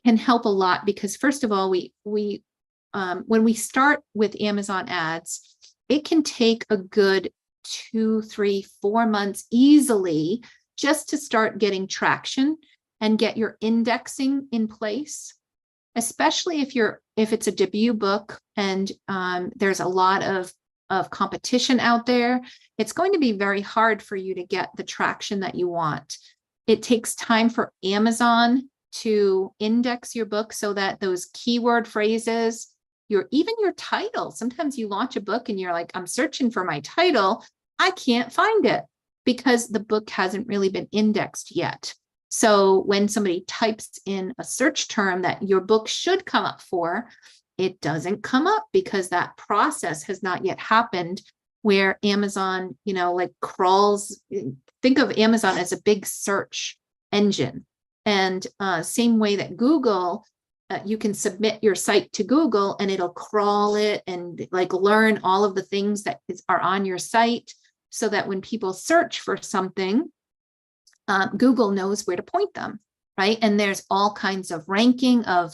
[SPEAKER 3] can help a lot because, first of all, we when we start with Amazon ads, it can take a good 2, 3, 4 months easily just to start getting traction and get your indexing in place, especially if it's a debut book and there's a lot of competition out there. It's going to be very hard for you to get the traction that you want. It takes time for Amazon to index your book so that those keyword phrases, even your title, sometimes you launch a book and you're like, I'm searching for my title. I can't find it because the book hasn't really been indexed yet. So when somebody types in a search term that your book should come up for, it doesn't come up because that process has not yet happened where Amazon, like crawls. Think of Amazon as a big search engine. And same way that Google, you can submit your site to Google and it'll crawl it and like learn all of the things that are on your site so that when people search for something, Google knows where to point them, right? And there's all kinds of ranking of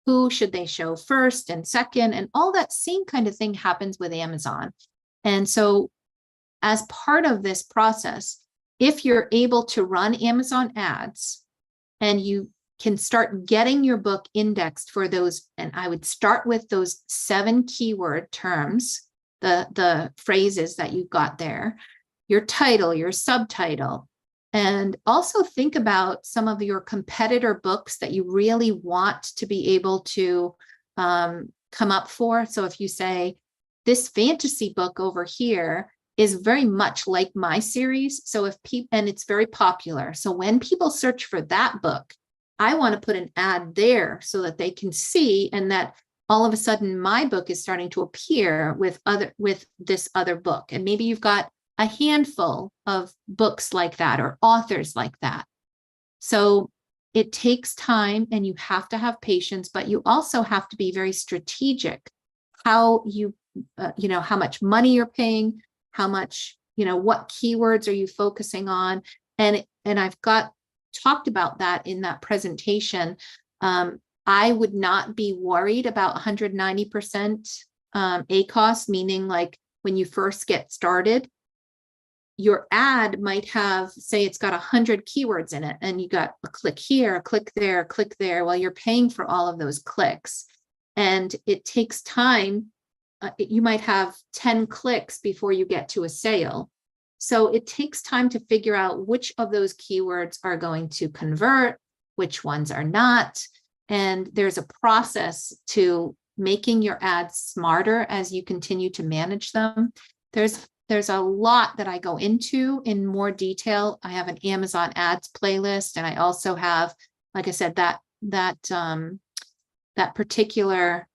[SPEAKER 3] who should they show first and second, and all that same kind of thing happens with Amazon. And so as part of this process, if you're able to run Amazon ads and you can start getting your book indexed for those, and I would start with those 7 keyword terms, the phrases that you've got there, your title, your subtitle, and also think about some of your competitor books that you really want to be able to come up for. So if you say, this fantasy book over here is very much like my series. So if people, and it's very popular. So when people search for that book, I want to put an ad there so that they can see, and that all of a sudden my book is starting to appear with this other book. And maybe you've got a handful of books like that or authors like that. So it takes time and you have to have patience, but you also have to be very strategic how you, how much money you're paying, how much, what keywords are you focusing on? And I've talked about that in that presentation. I would not be worried about 190% ACOS, meaning like when you first get started, your ad might have, say it's got 100 keywords in it, and you got a click here, a click there, a click there. Well, you're paying for all of those clicks, and it takes time. You might have 10 clicks before you get to a sale. So it takes time to figure out which of those keywords are going to convert, which ones are not. And there's a process to making your ads smarter as you continue to manage them. There's a lot that I go into in more detail. I have an Amazon ads playlist, and I also have, like I said, that particular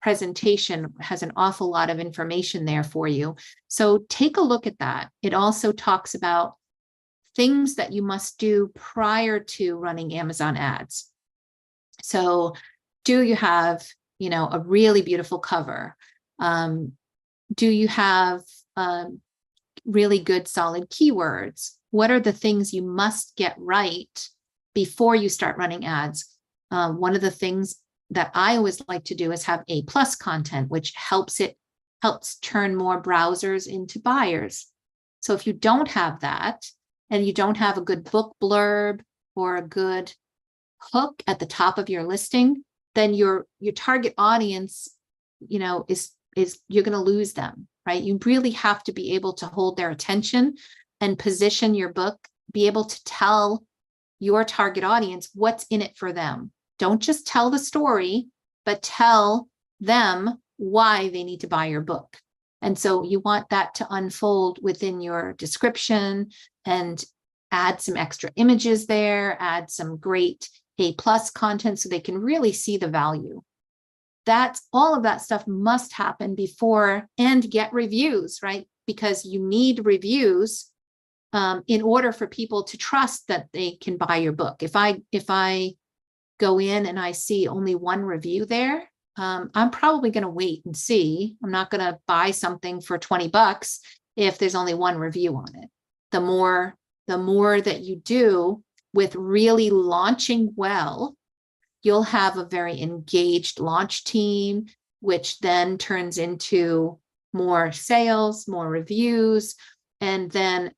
[SPEAKER 3] presentation has an awful lot of information there for you. So take a look at that. It also talks about things that you must do prior to running Amazon ads. So do you have, a really beautiful cover? Do you have really good solid keywords? What are the things you must get right before you start running ads? One of the things that I always like to do is have A+ content, which helps turn more browsers into buyers. So if you don't have that, and you don't have a good book blurb or a good hook at the top of your listing, then your target audience, is you're going to lose them, right? You really have to be able to hold their attention and position your book, be able to tell your target audience what's in it for them. Don't just tell the story, but tell them why they need to buy your book. And so you want that to unfold within your description, and add some extra images there, add some great A+ content so they can really see the value. All of that stuff must happen before, and get reviews, right? Because you need reviews in order for people to trust that they can buy your book. If I go in and I see only one review there, I'm probably going to wait and see. I'm not going to buy something for $20 if there's only one review on it. The more that you do with really launching well, you'll have a very engaged launch team, which then turns into more sales, more reviews, and then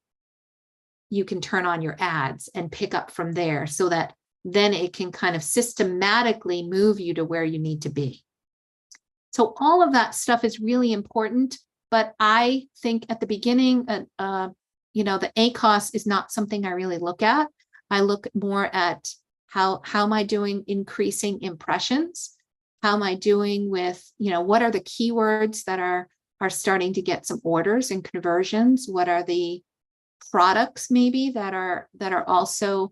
[SPEAKER 3] you can turn on your ads and pick up from there, so that then it can kind of systematically move you to where you need to be. So all of that stuff is really important, but I think at the beginning, the ACOS is not something I really look at. I look more at how am I doing increasing impressions? How am I doing with, what are the keywords that are starting to get some orders and conversions? What are the products maybe that are also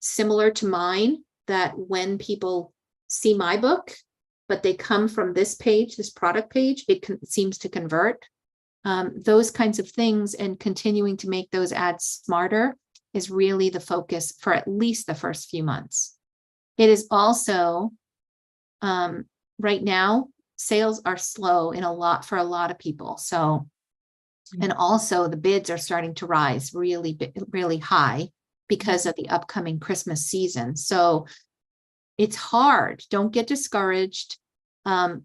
[SPEAKER 3] similar to mine, that when people see my book, but they come from this page, this product page, it seems to convert. Those kinds of things, and continuing to make those ads smarter is really the focus for at least the first few months. It is also, right now, sales are slow for a lot of people. So, and also the bids are starting to rise really, really high because of the upcoming Christmas season. So it's hard. Don't get discouraged.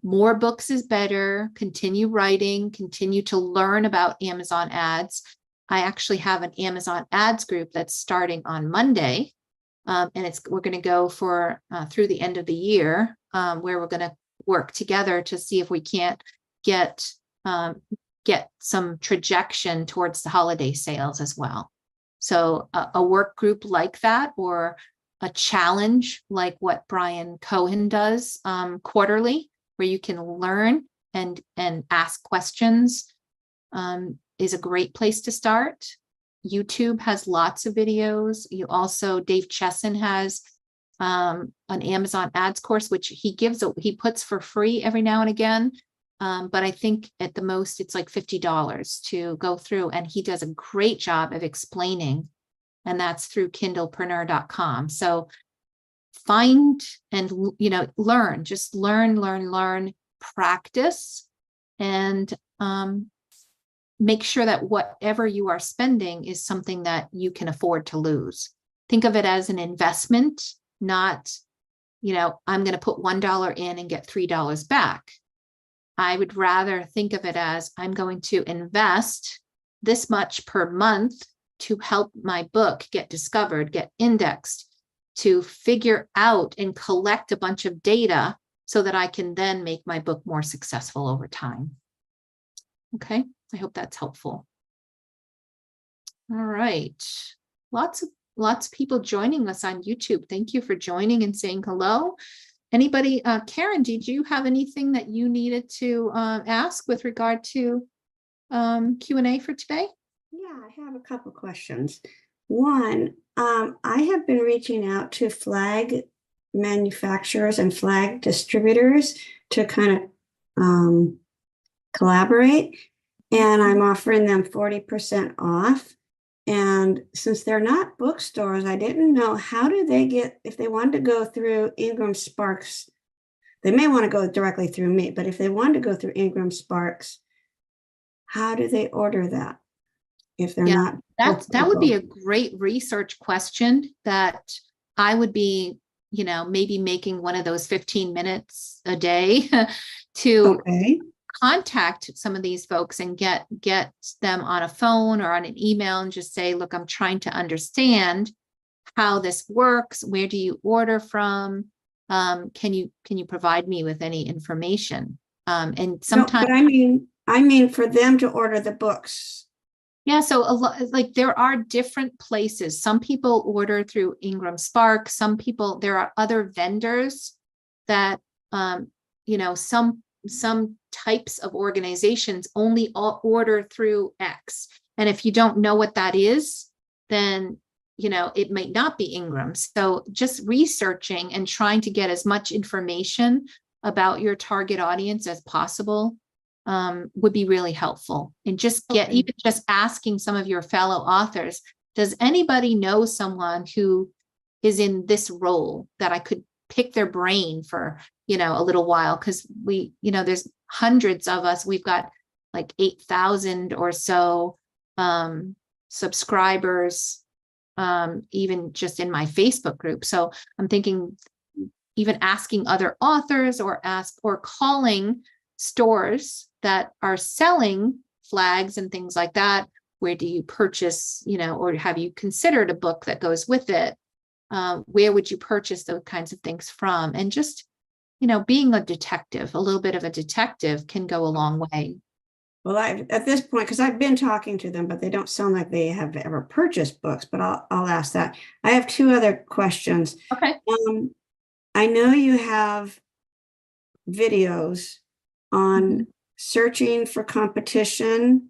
[SPEAKER 3] More books is better. Continue writing, continue to learn about Amazon ads. I actually have an Amazon ads group that's starting on Monday. And we're going to go for through the end of the year, where we're going to work together to see if we can't get some trajectory towards the holiday sales as well. So a work group like that, or a challenge like what Brian Cohen does quarterly, where you can learn and ask questions, is a great place to start. YouTube has lots of videos. Dave Chesson has an Amazon ads course, which he puts for free every now and again. But I think at the most it's like $50 to go through, and he does a great job of explaining, and that's through kindlepreneur.com. So find and, learn, just learn, practice, and make sure that whatever you are spending is something that you can afford to lose. Think of it as an investment, not, I'm going to put $1 in and get $3 back. I would rather think of it as I'm going to invest this much per month to help my book get discovered, get indexed, to figure out and collect a bunch of data so that I can then make my book more successful over time. Okay, I hope that's helpful. All right, lots of people joining us on YouTube. Thank you for joining and saying hello. Anybody, Karen, did you have anything that you needed to ask with regard to Q&A for today?
[SPEAKER 4] Yeah, I have a couple questions. One, I have been reaching out to flag manufacturers and flag distributors to kind of collaborate, and I'm offering them 40% off. And since they're not bookstores, I didn't know, how do they get, if they wanted to go through Ingram Sparks, they may want to go directly through me, but if they wanted to go through Ingram Sparks, how do they order that? If they're not,
[SPEAKER 3] that would be a great research question that I would be, maybe making one of those 15 minutes a day to contact some of these folks and get them on a phone or on an email and just say, look, I'm trying to understand how this works. Where do you order from? Can you provide me with any information? And sometimes,
[SPEAKER 4] no, but I mean for them to order the books.
[SPEAKER 3] Yeah, so a lot, like, there are different places. Some people order through Ingram Spark. Some people, there are other vendors that, some types of organizations only order through X. And if you don't know what that is, then, it might not be Ingram. So just researching and trying to get as much information about your target audience as possible would be really helpful. And just even just asking some of your fellow authors, does anybody know someone who is in this role that I could pick their brain for, a little while? Because there's hundreds of us. We've got like 8,000 or so subscribers, even just in my Facebook group. So I'm thinking even asking other authors or calling stores that are selling flags and things like that. Where do you purchase, or have you considered a book that goes with it? Where would you purchase those kinds of things from? And just, being a detective, a little bit of a detective can go a long way.
[SPEAKER 4] Well, at this point, because I've been talking to them, but they don't sound like they have ever purchased books, but I'll ask that. I have two other questions.
[SPEAKER 3] Okay.
[SPEAKER 4] I know you have videos on searching for competition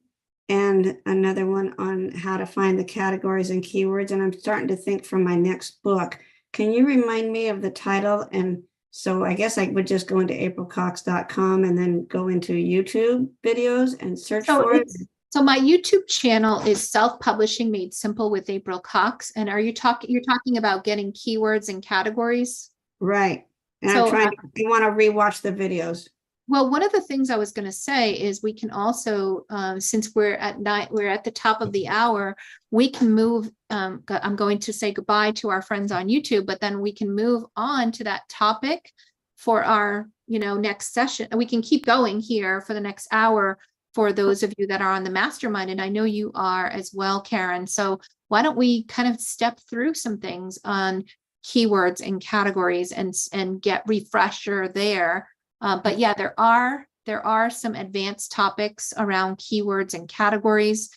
[SPEAKER 4] and another one on how to find the categories and keywords. And I'm starting to think for my next book. Can you remind me of the title? And so I guess I would just go into aprilcox.com and then go into YouTube videos and search for it.
[SPEAKER 3] So my YouTube channel is Self-Publishing Made Simple with April Cox. And you're talking about getting keywords and categories?
[SPEAKER 4] Right. And
[SPEAKER 3] So,
[SPEAKER 4] I want to rewatch the videos.
[SPEAKER 3] Well, one of the things I was going to say is we can also, since we're at the top of the hour, we can move. I'm going to say goodbye to our friends on YouTube, but then we can move on to that topic for our, next session. And we can keep going here for the next hour for those of you that are on the mastermind. And I know you are as well, Karen. So why don't we kind of step through some things on keywords and categories and get refresher there. But yeah, there are some advanced topics around keywords and categories.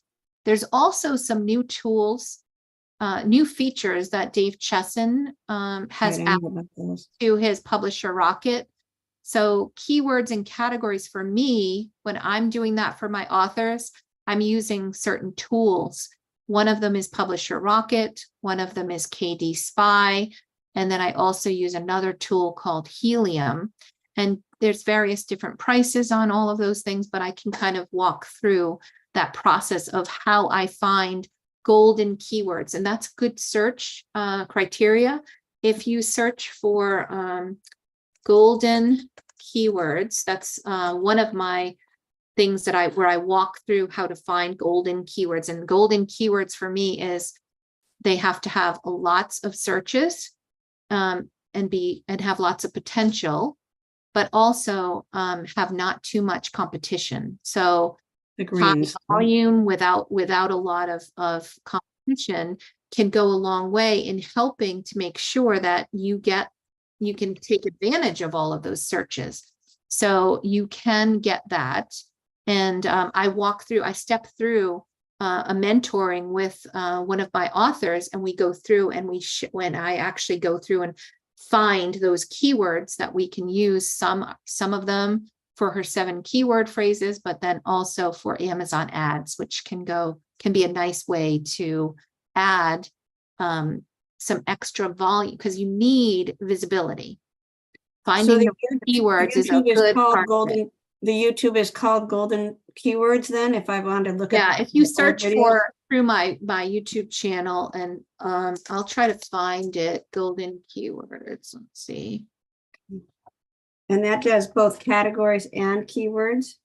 [SPEAKER 3] There's also some new tools, new features that Dave Chesson has
[SPEAKER 4] Right, I
[SPEAKER 3] added
[SPEAKER 4] know about those.
[SPEAKER 3] to his publisher Rocket. So keywords and categories for me, when I'm doing that for my authors, I'm using certain tools. One of them is Publisher Rocket, one of them is KDSpy, and then I also use another tool called Helium. And there's various different prices on all of those things, but I can kind of walk through that process of how I find golden keywords. And that's good search criteria. If you search for golden keywords, that's one of my things that where I walk through how to find golden keywords. And golden keywords for me is they have to have lots of searches and have lots of potential, but also have not too much competition. So
[SPEAKER 4] The
[SPEAKER 3] high
[SPEAKER 4] greens.
[SPEAKER 3] volume without a lot of competition can go a long way in helping to make sure that you can take advantage of all of those searches. So you can get that. And I step through a mentoring with one of my authors, and we go through and when I actually go through and find those keywords that we can use, some of them for her 7 keyword phrases, but then also for Amazon ads, which can be a nice way to add some extra volume because you need visibility. Finding the keywords is a good part of it.
[SPEAKER 4] The YouTube is called Golden Keywords then, if I want to look at.
[SPEAKER 3] Yeah, if you
[SPEAKER 4] the old
[SPEAKER 3] search
[SPEAKER 4] videos?
[SPEAKER 3] through my YouTube channel, and I'll try to find it, golden keywords. Let's see.
[SPEAKER 4] And that does both categories and keywords?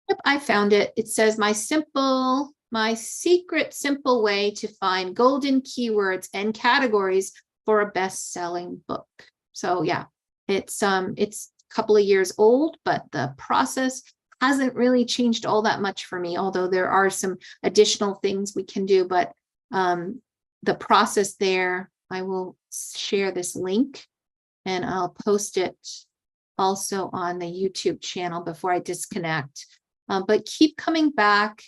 [SPEAKER 3] Yep, I found it. It says my secret simple way to find golden keywords and categories for a best-selling book. So yeah, it's a couple of years old, but the process hasn't really changed all that much for me, although there are some additional things we can do. But the process there, I will share this link and I'll post it also on the YouTube channel before I disconnect. But keep coming back.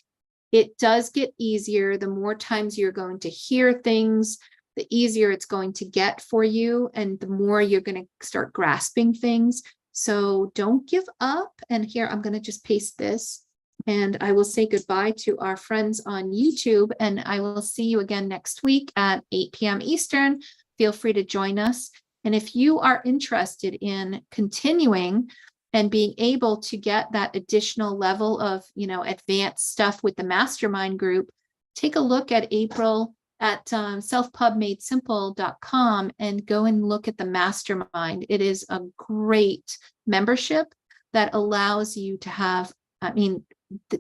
[SPEAKER 3] It does get easier. The more times you're going to hear things, the easier it's going to get for you, and the more you're going to start grasping things. So don't give up. And here, I'm going to just paste this, and I will say goodbye to our friends on YouTube, and I will see you again next week at 8 p.m. Eastern. Feel free to join us. And if you are interested in continuing and being able to get that additional level of, advanced stuff with the mastermind group, take a look at April at selfpubmadesimple.com and go and look at the mastermind. It is a great membership that allows you to have,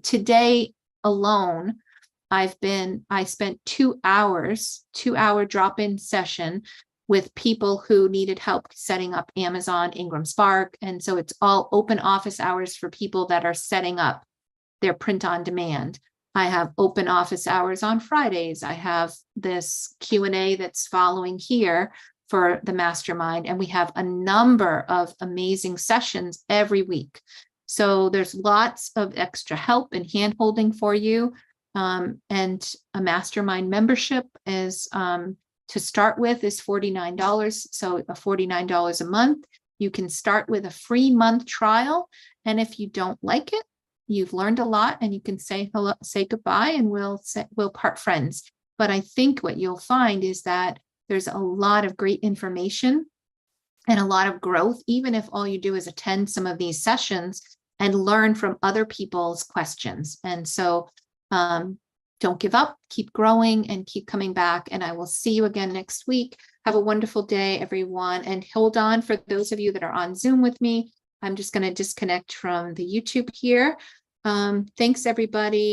[SPEAKER 3] today alone, I spent 2 hours, 2-hour drop-in session with people who needed help setting up Amazon Ingram Spark. And so it's all open office hours for people that are setting up their print on demand. I have open office hours on Fridays. I have this Q&A that's following here for the mastermind. And we have a number of amazing sessions every week. So there's lots of extra help and hand-holding for you. And a mastermind membership is to start with is $49. So $49 a month. You can start with a free month trial. And if you don't like it, you've learned a lot, and you can say hello, say goodbye, and we'll part friends. But I think what you'll find is that there's a lot of great information and a lot of growth, even if all you do is attend some of these sessions and learn from other people's questions. And so don't give up, keep growing, and keep coming back. And I will see you again next week. Have a wonderful day, everyone. And hold on, for those of you that are on Zoom with me, I'm just going to disconnect from the YouTube here. Thanks, everybody.